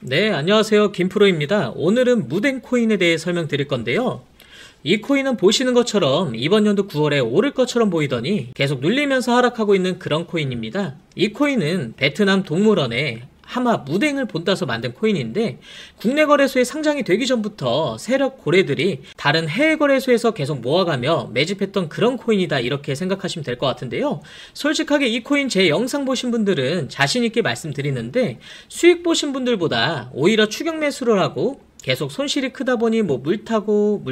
네, 안녕하세요. 김프로입니다. 오늘은 무덴코인에 대해 설명드릴 건데요. 이 코인은 보시는 것처럼 이번 연도 9월에 오를 것처럼 보이더니 계속 눌리면서 하락하고 있는 그런 코인입니다. 이 코인은 베트남 동물원에 하마 무댕을 본따서 만든 코인인데 국내 거래소에 상장이 되기 전부터 세력 고래들이 다른 해외 거래소에서 계속 모아가며 매집했던 그런 코인이다, 이렇게 생각하시면 될 것 같은데요. 솔직하게 이 코인 제 영상 보신 분들은 자신있게 말씀드리는데 수익 보신 분들보다 오히려 추격 매수를 하고 계속 손실이 크다 보니 물 타고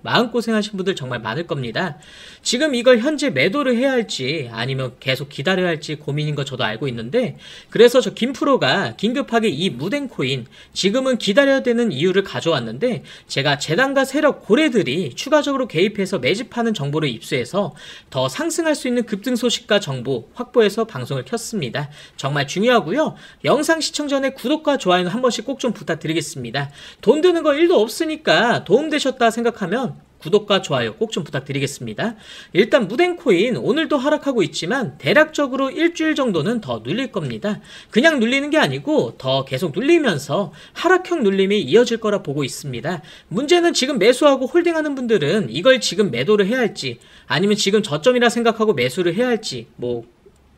마음고생하신 분들 정말 많을 겁니다. 지금 이걸 현재 매도를 해야 할지 아니면 계속 기다려야 할지 고민인 거 저도 알고 있는데, 그래서 저 김프로가 긴급하게 이 무덴코인 지금은 기다려야 되는 이유를 가져왔는데, 제가 재단과 세력 고래들이 추가적으로 개입해서 매집하는 정보를 입수해서 더 상승할 수 있는 급등 소식과 정보 확보해서 방송을 켰습니다. 정말 중요하고요. 영상 시청 전에 구독과 좋아요는 한 번씩 꼭 좀 부탁드리겠습니다. 돈 드는 거 1도 없으니까 도움되셨다 생각하면 구독과 좋아요 꼭 좀 부탁드리겠습니다. 일단 무덴코인 오늘도 하락하고 있지만 대략적으로 일주일 정도는 더 눌릴 겁니다. 그냥 눌리는 게 아니고 더 계속 눌리면서 하락형 눌림이 이어질 거라 보고 있습니다. 문제는 지금 매수하고 홀딩하는 분들은 이걸 지금 매도를 해야 할지 아니면 지금 저점이라 생각하고 매수를 해야 할지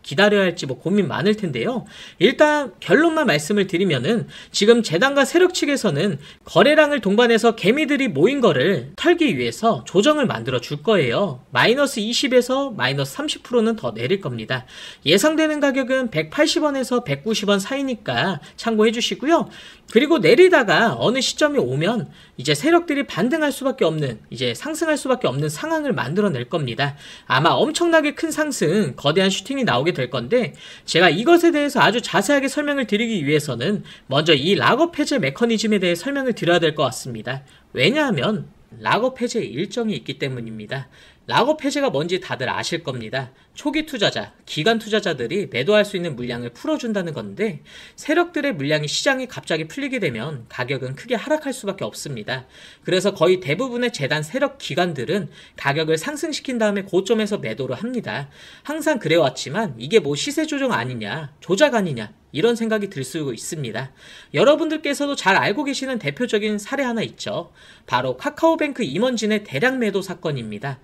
기다려야 할지 고민 많을 텐데요. 일단 결론만 말씀을 드리면은 지금 재단과 세력 측에서는 거래량을 동반해서 개미들이 모인 거를 털기 위해서 조정을 만들어 줄 거예요. 마이너스 20에서 마이너스 30%는 더 내릴 겁니다. 예상되는 가격은 180원에서 190원 사이니까 참고해 주시고요. 그리고 내리다가 어느 시점이 오면 이제 세력들이 반등할 수밖에 없는, 이제 상승할 수밖에 없는 상황을 만들어낼 겁니다. 아마 엄청나게 큰 상승, 거대한 슈팅이 나오게 될 건데, 제가 이것에 대해서 아주 자세하게 설명을 드리기 위해서는 먼저 이 락업 해제 메커니즘에 대해 설명을 드려야 될 것 같습니다. 왜냐하면 락업 해제 일정이 있기 때문입니다. 락업 해제가 뭔지 다들 아실 겁니다. 초기 투자자, 기관 투자자들이 매도할 수 있는 물량을 풀어준다는 건데, 세력들의 물량이 시장에 갑자기 풀리게 되면 가격은 크게 하락할 수밖에 없습니다. 그래서 거의 대부분의 재단 세력 기관들은 가격을 상승시킨 다음에 고점에서 매도를 합니다. 항상 그래왔지만 이게 시세 조정 아니냐, 조작 아니냐, 이런 생각이 들 수 있습니다. 여러분들께서도 잘 알고 계시는 대표적인 사례 하나 있죠. 바로 카카오뱅크 임원진의 대량 매도 사건입니다.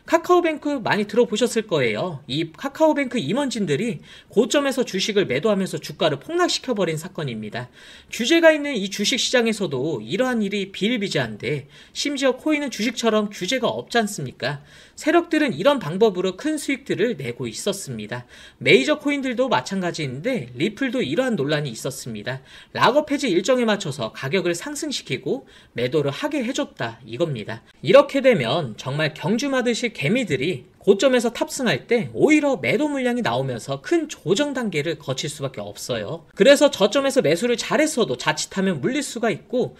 카카오뱅크 많이 들어보셨을 거예요. 이 카카오뱅크 임원진들이 고점에서 주식을 매도하면서 주가를 폭락시켜버린 사건입니다. 규제가 있는 이 주식시장에서도 이러한 일이 비일비재한데, 심지어 코인은 주식처럼 규제가 없지 않습니까? 세력들은 이런 방법으로 큰 수익들을 내고 있었습니다. 메이저 코인들도 마찬가지인데 리플도 이러한 논란이 있었습니다. 락업 해제 일정에 맞춰서 가격을 상승시키고 매도를 하게 해줬다, 이겁니다. 이렇게 되면 정말 경주마듯이 개미들이 고점에서 탑승할 때 오히려 매도 물량이 나오면서 큰 조정 단계를 거칠 수밖에 없어요. 그래서 저점에서 매수를 잘했어도 자칫하면 물릴 수가 있고,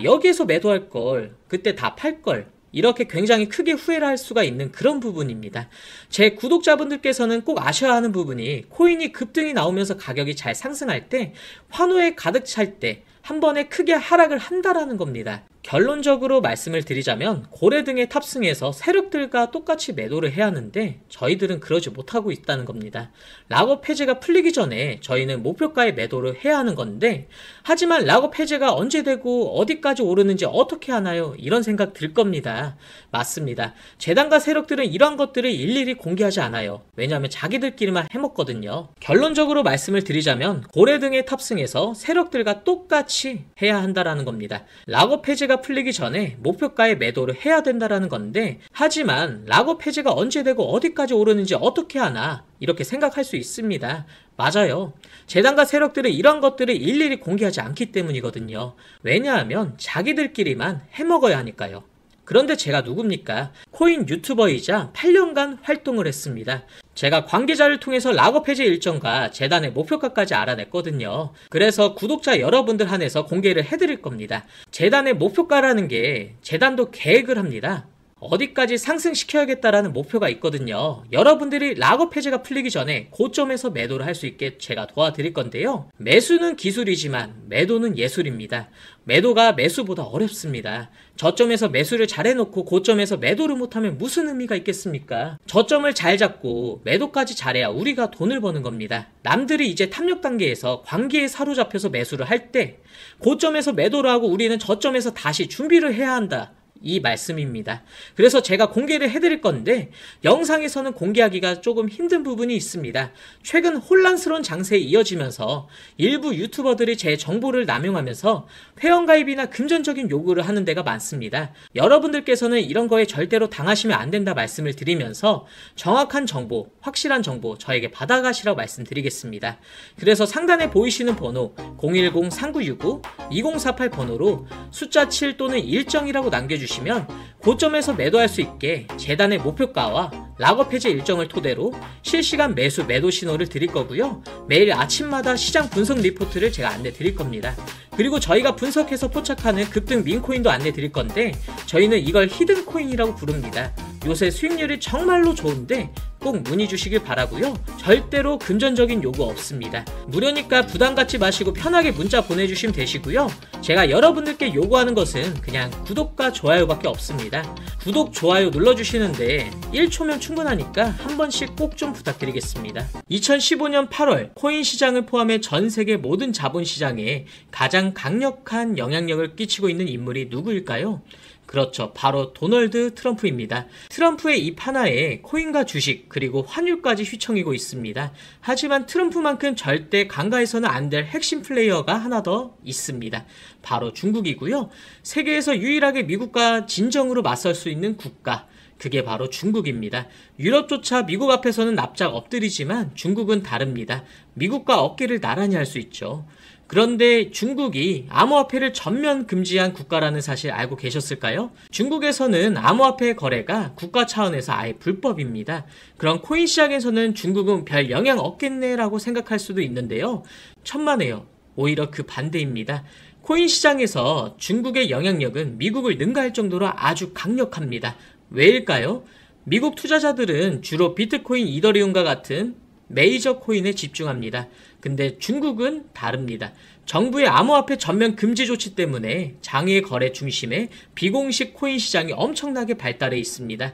여기에서 매도할 걸, 그때 다 팔 걸, 이렇게 굉장히 크게 후회를 할 수가 있는 그런 부분입니다. 제 구독자분들께서는 꼭 아셔야 하는 부분이, 코인이 급등이 나오면서 가격이 잘 상승할 때, 환호에 가득 찰 때 한 번에 크게 하락을 한다라는 겁니다. 결론적으로 말씀을 드리자면 고래 등에 탑승해서 세력들과 똑같이 매도를 해야 하는데 저희들은 그러지 못하고 있다는 겁니다. 락업 해제가 풀리기 전에 저희는 목표가에 매도를 해야 하는 건데, 하지만 락업 해제가 언제 되고 어디까지 오르는지 어떻게 하나요? 이런 생각 들 겁니다. 맞습니다. 재단과 세력들은 이런 것들을 일일이 공개하지 않아요. 왜냐하면 자기들끼리만 해먹거든요. 결론적으로 말씀을 드리자면 고래 등에 탑승해서 세력들과 똑같이 해야 한다라는 겁니다. 락업 해제가 풀리기 전에 목표가에 매도를 해야 된다라는 건데, 하지만 락업 해제가 언제 되고 어디까지 오르는지 어떻게 하나, 이렇게 생각할 수 있습니다. 맞아요. 재단과 세력들은 이런 것들을 일일이 공개하지 않기 때문이거든요. 왜냐하면 자기들끼리만 해먹어야 하니까요. 그런데 제가 누굽니까? 코인 유튜버이자 8년간 활동을 했습니다. 제가 관계자를 통해서 락업 해제 일정과 재단의 목표가까지 알아냈거든요. 그래서 구독자 여러분들 한해서 공개를 해드릴 겁니다. 재단의 목표가라는 게 재단도 계획을 합니다. 어디까지 상승시켜야겠다라는 목표가 있거든요. 여러분들이 락업 해제가 풀리기 전에 고점에서 매도를 할 수 있게 제가 도와드릴 건데요. 매수는 기술이지만 매도는 예술입니다. 매도가 매수보다 어렵습니다. 저점에서 매수를 잘 해놓고 고점에서 매도를 못하면 무슨 의미가 있겠습니까? 저점을 잘 잡고 매도까지 잘해야 우리가 돈을 버는 겁니다. 남들이 이제 탐욕 단계에서 광기에 사로잡혀서 매수를 할 때 고점에서 매도를 하고 우리는 저점에서 다시 준비를 해야 한다. 이 말씀입니다. 그래서 제가 공개를 해드릴 건데 영상에서는 공개하기가 조금 힘든 부분이 있습니다. 최근 혼란스러운 장세에 이어지면서 일부 유튜버들이 제 정보를 남용하면서 회원가입이나 금전적인 요구를 하는 데가 많습니다. 여러분들께서는 이런 거에 절대로 당하시면 안 된다 말씀을 드리면서 정확한 정보, 확실한 정보 저에게 받아가시라고 말씀드리겠습니다. 그래서 상단에 보이시는 번호 010-3965-2048 번호로 숫자 7 또는 일정이라고 남겨주시면 고점에서 매도할 수 있게 재단의 목표가와 락업 해제 일정을 토대로 실시간 매수 매도 신호를 드릴 거고요. 매일 아침마다 시장 분석 리포트를 제가 안내 드릴 겁니다. 그리고 저희가 분석해서 포착하는 급등 민코인도 안내 드릴 건데 저희는 이걸 히든 코인이라고 부릅니다. 요새 수익률이 정말로 좋은데 꼭 문의 주시길 바라고요. 절대로 금전적인 요구 없습니다. 무료니까 부담 갖지 마시고 편하게 문자 보내주시면 되시고요. 제가 여러분들께 요구하는 것은 그냥 구독과 좋아요밖에 없습니다. 구독, 좋아요 눌러주시는데 1초면 충분하니까 한 번씩 꼭 좀 부탁드리겠습니다. 2015년 8월 코인 시장을 포함해 전 세계 모든 자본시장에 가장 강력한 영향력을 끼치고 있는 인물이 누구일까요? 그렇죠. 바로 도널드 트럼프입니다. 트럼프의 입 하나에 코인과 주식 그리고 환율까지 휘청이고 있습니다. 하지만 트럼프만큼 절대 간과해서는 안 될 핵심 플레이어가 하나 더 있습니다. 바로 중국이고요. 세계에서 유일하게 미국과 진정으로 맞설 수 있는 국가, 그게 바로 중국입니다. 유럽조차 미국 앞에서는 납작 엎드리지만 중국은 다릅니다. 미국과 어깨를 나란히 할 수 있죠. 그런데 중국이 암호화폐를 전면 금지한 국가라는 사실 알고 계셨을까요? 중국에서는 암호화폐 거래가 국가 차원에서 아예 불법입니다. 그런 코인 시장에서는 중국은 별 영향 없겠네라고 생각할 수도 있는데요. 천만에요. 오히려 그 반대입니다. 코인 시장에서 중국의 영향력은 미국을 능가할 정도로 아주 강력합니다. 왜일까요? 미국 투자자들은 주로 비트코인, 이더리움과 같은 메이저 코인에 집중합니다. 근데 중국은 다릅니다. 정부의 암호화폐 전면 금지 조치 때문에 장외 거래 중심의 비공식 코인 시장이 엄청나게 발달해 있습니다.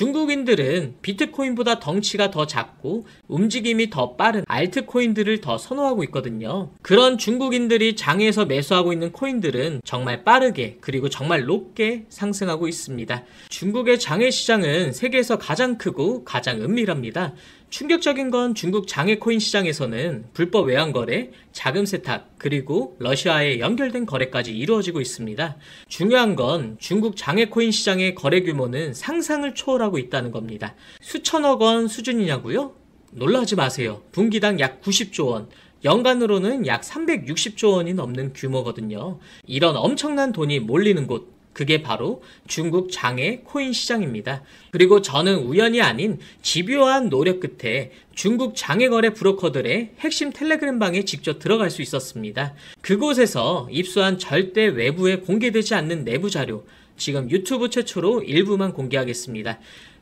중국인들은 비트코인보다 덩치가 더 작고 움직임이 더 빠른 알트코인들을 더 선호하고 있거든요. 그런 중국인들이 장외에서 매수하고 있는 코인들은 정말 빠르게 그리고 정말 높게 상승하고 있습니다. 중국의 장외 시장은 세계에서 가장 크고 가장 은밀합니다. 충격적인 건 중국 장외 코인 시장에서는 불법 외환 거래, 자금 세탁, 그리고 러시아에 연결된 거래까지 이루어지고 있습니다. 중요한 건 중국 장외 코인 시장의 거래 규모는 상상을 초월하고 있다는 겁니다. 수천억 원 수준이냐고요? 놀라지 마세요. 분기당 약 90조 원, 연간으로는 약 360조 원이 넘는 규모거든요. 이런 엄청난 돈이 몰리는 곳, 그게 바로 중국 장외 코인 시장입니다. 그리고 저는 우연이 아닌 집요한 노력 끝에 중국 장외 거래 브로커들의 핵심 텔레그램 방에 직접 들어갈 수 있었습니다. 그곳에서 입수한 절대 외부에 공개되지 않는 내부 자료, 지금 유튜브 최초로 일부만 공개하겠습니다.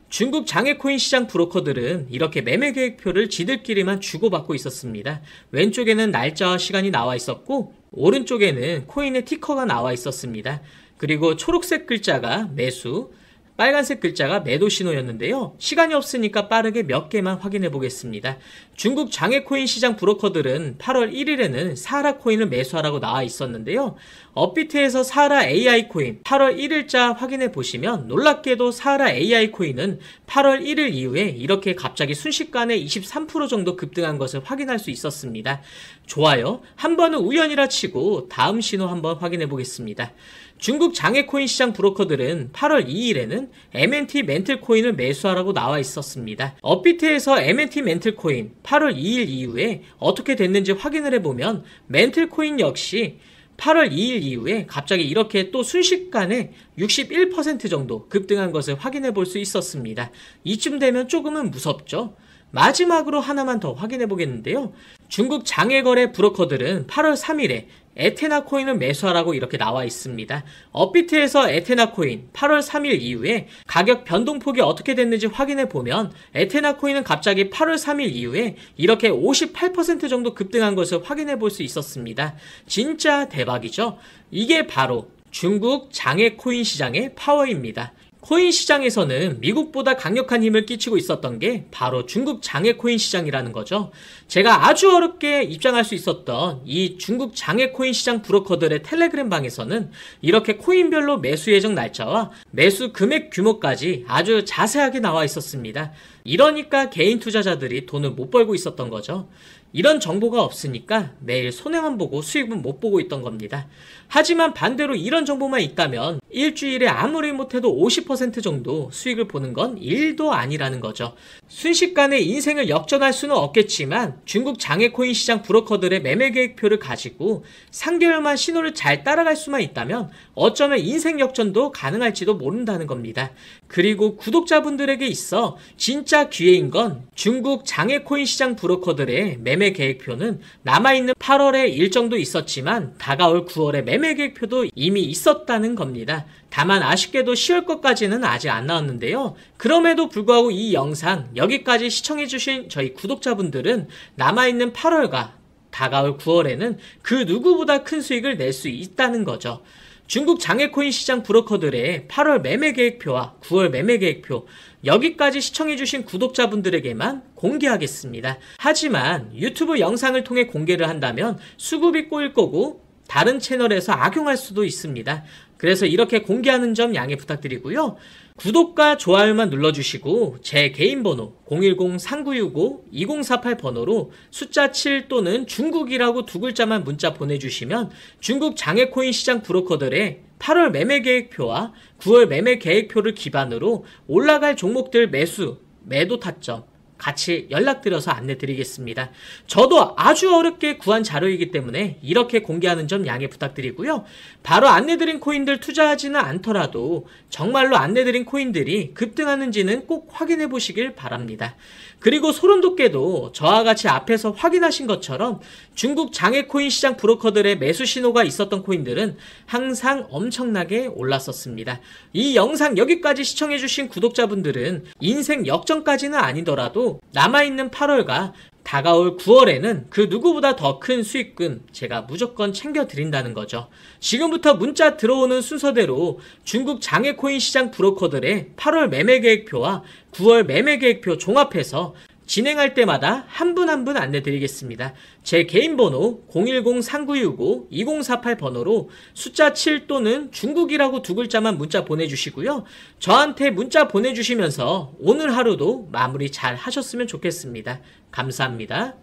중국 장외 코인 시장 브로커들은 이렇게 매매 계획표를 지들끼리만 주고받고 있었습니다. 왼쪽에는 날짜와 시간이 나와 있었고 오른쪽에는 코인의 티커가 나와 있었습니다. 그리고 초록색 글자가 매수, 빨간색 글자가 매도 신호였는데요. 시간이 없으니까 빠르게 몇 개만 확인해 보겠습니다. 중국 장외 코인 시장 브로커들은 8월 1일에는 사하라 코인을 매수하라고 나와 있었는데요. 업비트에서 사하라 AI 코인 8월 1일자 확인해 보시면 놀랍게도 사하라 AI 코인은 8월 1일 이후에 이렇게 갑자기 순식간에 23% 정도 급등한 것을 확인할 수 있었습니다. 좋아요. 한 번은 우연이라 치고 다음 신호 한번 확인해 보겠습니다. 중국 장외 코인 시장 브로커들은 8월 2일에는 MNT 멘틀 코인을 매수하라고 나와 있었습니다. 업비트에서 MNT 멘틀 코인 8월 2일 이후에 어떻게 됐는지 확인을 해보면 멘틀 코인 역시 8월 2일 이후에 갑자기 이렇게 또 순식간에 61% 정도 급등한 것을 확인해 볼 수 있었습니다. 이쯤 되면 조금은 무섭죠? 마지막으로 하나만 더 확인해 보겠는데요. 중국 장외거래 브로커들은 8월 3일에 에테나 코인을 매수하라고 이렇게 나와 있습니다. 업비트에서 에테나 코인 8월 3일 이후에 가격 변동폭이 어떻게 됐는지 확인해 보면 에테나 코인은 갑자기 8월 3일 이후에 이렇게 58% 정도 급등한 것을 확인해 볼 수 있었습니다. 진짜 대박이죠? 이게 바로 중국 장외 코인 시장의 파워입니다. 코인 시장에서는 미국보다 강력한 힘을 끼치고 있었던 게 바로 중국 장외 코인 시장이라는 거죠. 제가 아주 어렵게 입장할 수 있었던 이 중국 장외 코인 시장 브로커들의 텔레그램 방에서는 이렇게 코인별로 매수 예정 날짜와 매수 금액 규모까지 아주 자세하게 나와 있었습니다. 이러니까 개인 투자자들이 돈을 못 벌고 있었던 거죠. 이런 정보가 없으니까 매일 손해만 보고 수익은 못 보고 있던 겁니다. 하지만 반대로 이런 정보만 있다면 일주일에 아무리 못해도 50% 정도 수익을 보는 건 일도 아니라는 거죠. 순식간에 인생을 역전할 수는 없겠지만 중국 장외 코인 시장 브로커들의 매매 계획표를 가지고 3개월만 신호를 잘 따라갈 수만 있다면 어쩌면 인생 역전도 가능할지도 모른다는 겁니다. 그리고 구독자분들에게 있어 진짜 기회인 건 중국 장외 코인 시장 브로커들의 매매 계획표는 남아있는 8월에 일정도 있었지만 다가올 9월에 매매 계획표도 이미 있었다는 겁니다. 다만 아쉽게도 10월 것까지는 아직 안 나왔는데요. 그럼에도 불구하고 이 영상 여기까지 시청해주신 저희 구독자분들은 남아있는 8월과 다가올 9월에는 그 누구보다 큰 수익을 낼 수 있다는 거죠. 중국 장외 코인 시장 브로커들의 8월 매매 계획표와 9월 매매 계획표 여기까지 시청해주신 구독자분들에게만 공개하겠습니다. 하지만 유튜브 영상을 통해 공개를 한다면 수급이 꼬일 거고 다른 채널에서 악용할 수도 있습니다. 그래서 이렇게 공개하는 점 양해 부탁드리고요. 구독과 좋아요만 눌러주시고 제 개인 번호 010-3965-2048 번호로 숫자 7 또는 중국이라고 두 글자만 문자 보내주시면 중국 장외 코인 시장 브로커들의 8월 매매 계획표와 9월 매매 계획표를 기반으로 올라갈 종목들 매수, 매도 타점 같이 연락드려서 안내드리겠습니다. 저도 아주 어렵게 구한 자료이기 때문에 이렇게 공개하는 점 양해 부탁드리고요. 바로 안내드린 코인들 투자하지는 않더라도 정말로 안내드린 코인들이 급등하는지는 꼭 확인해 보시길 바랍니다. 그리고 소름돋게도 저와 같이 앞에서 확인하신 것처럼 중국 장외 코인 시장 브로커들의 매수 신호가 있었던 코인들은 항상 엄청나게 올랐었습니다. 이 영상 여기까지 시청해주신 구독자분들은 인생 역전까지는 아니더라도 남아있는 8월과 다가올 9월에는 그 누구보다 더 큰 수익금 제가 무조건 챙겨드린다는 거죠. 지금부터 문자 들어오는 순서대로 중국 장외 코인 시장 브로커들의 8월 매매 계획표와 9월 매매 계획표 종합해서 진행할 때마다 한 분 한 분 안내드리겠습니다. 제 개인 번호 010-3965-2048 번호로 숫자 7 또는 중국이라고 두 글자만 문자 보내주시고요. 저한테 문자 보내주시면서 오늘 하루도 마무리 잘 하셨으면 좋겠습니다. 감사합니다.